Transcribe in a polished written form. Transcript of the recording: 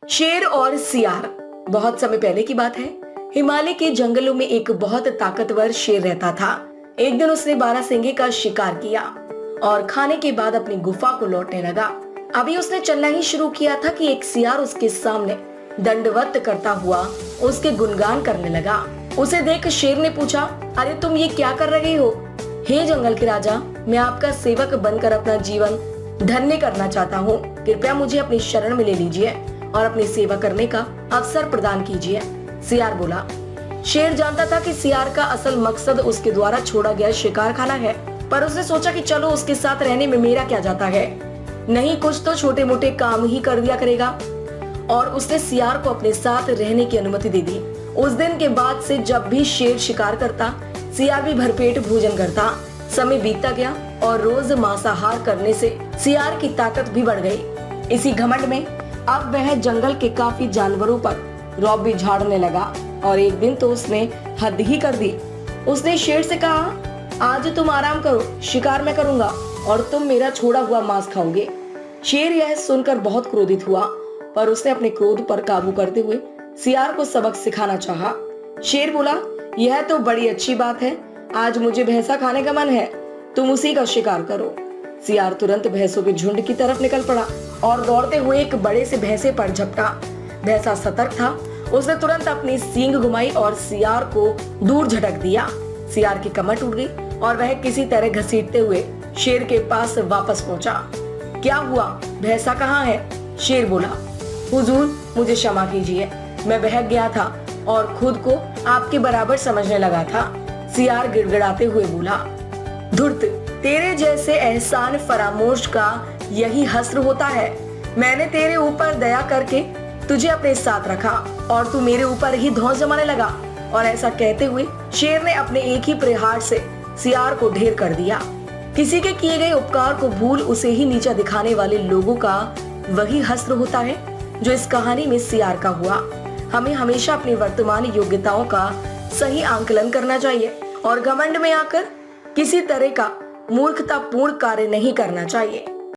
शेर और सियार। बहुत समय पहले की बात है। हिमालय के जंगलों में एक बहुत ताकतवर शेर रहता था। एक दिन उसने बारहसिंगे का शिकार किया और खाने के बाद अपनी गुफा को लौटने लगा। अभी उसने चलना ही शुरू किया था कि एक सियार उसके सामने दंडवत करता हुआ उसके गुणगान करने लगा। उसे देख शेर ने पूछा, अरे तुम ये क्या कर रहे हो? हे जंगल के राजा, मैं आपका सेवक बनकर अपना जीवन धन्य करना चाहता हूँ। कृपया मुझे अपनी शरण में ले लीजिए और अपनी सेवा करने का अवसर प्रदान कीजिए। सियार बोला। शेर जानता था कि सियार का असल मकसद उसके द्वारा छोड़ा गया शिकार खाना है, पर उसने सोचा कि चलो उसके साथ रहने में मेरा क्या जाता है, नहीं कुछ तो छोटे मोटे काम ही कर दिया करेगा। और उसने सियार को अपने साथ रहने की अनुमति दे दी। उस दिन के बाद से जब भी शेर शिकार करता, सियार भी भरपेट भोजन करता। समय बीतता गया और रोज मांसाहार करने से सियार की ताकत भी बढ़ गई। इसी घमंड में अब वह जंगल के काफी जानवरों पर रौब भी झाड़ने लगा और एक दिन तो उसने हद ही कर दी। उसने शेर से कहा, आज तुम आराम करो, शिकार मैं करूंगा और तुम मेरा छोड़ा हुआ मांस खाओगे। शेर यह सुनकर बहुत क्रोधित हुआ, पर उसने अपने क्रोध पर काबू करते हुए सियार को सबक सिखाना चाहा। शेर बोला, यह तो बड़ी अच्छी बात है, आज मुझे भैंसा खाने का मन है, तुम उसी का शिकार करो। सियार तुरंत भैंसों के झुंड की तरफ निकल पड़ा और दौड़ते हुए एक बड़े से भैंसे पर झपटा। भैंसा सतर्क था, उसने तुरंत अपनी सींग घुमाई और सियार को दूर झटक दिया। सियार की कमर टूट गई और वह किसी तरह घसीटते हुए शेर के पास वापस पहुंचा। क्या हुआ, भैंसा कहाँ है? शेर बोला, हुजूर मुझे क्षमा कीजिए, मैं बहक गया था और खुद को आपके बराबर समझने लगा था। सियार गिड़गिड़ाते हुए बोला, धुर्त, तेरे जैसे एहसान फरामोश का यही हस्र होता है। मैंने तेरे ऊपर दया करके तुझे अपने साथ रखा और तू मेरे ऊपर ही धौंस जमाने लगा। और ऐसा कहते हुए शेर ने अपने एक ही प्रहार से सियार को ढेर कर दिया। किसी के किए गए उपकार को भूल उसे ही नीचा दिखाने वाले लोगों का वही हस्र होता है जो इस कहानी में सियार का हुआ। हमें हमेशा अपनी वर्तमान योग्यताओं का सही आंकलन करना चाहिए और घमंड में आकर किसी तरह का मूर्खतापूर्ण कार्य नहीं करना चाहिए।